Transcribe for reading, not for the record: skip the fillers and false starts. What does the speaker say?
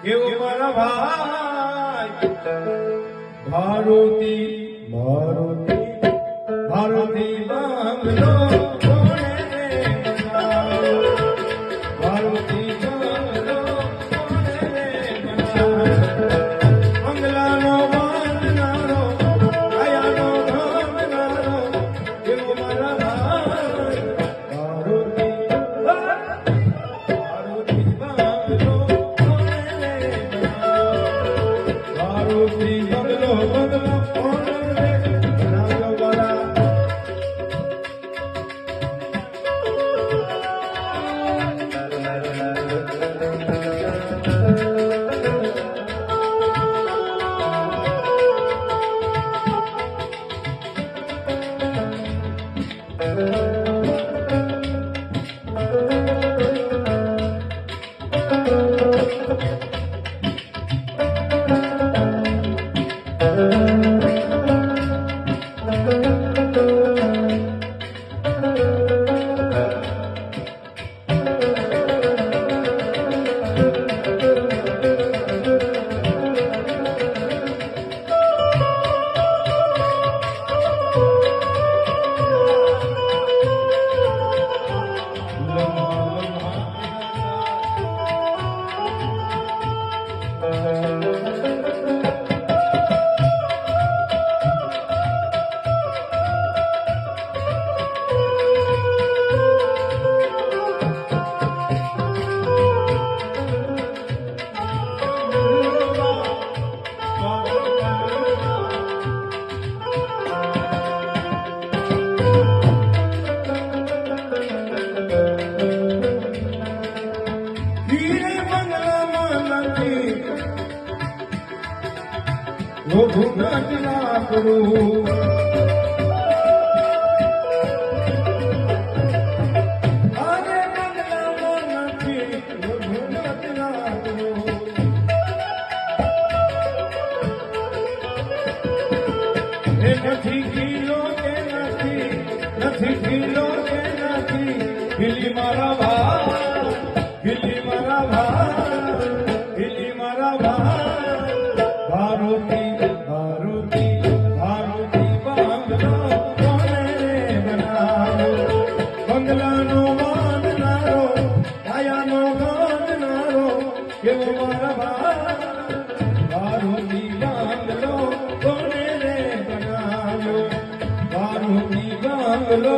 કેવો મારા ભાઈ ભારતી ભારતી ભારતી બાંગલો કોણે રે બનાવ્યો ભારતી બાંગલો કોણે રે બનાવ્યો બંગલાનો બાંધનારો કાયાનો ભાંગનારો કેવો મારા ભાઈ ભારતી ભારતી બાંગલો ભારતી બંગલો બંગલો કોણે રે બનાવ્યો વાલા રઘુનાથ ના કરું અરે બંગલામાં નથી રઘુનાથ ના કરું એ નથી કિલો કે નથી કિલો કે નથી ખીલી મારા ભા ખીલી મારા ભા ખીલી મારા ભા ભારતી બંગલાનો બાંધનારો કાયાનો બાંધનારો કેવો મારા ભારતી બાંગલો કોને રે બનાવ્યો ભારતી બાંગલો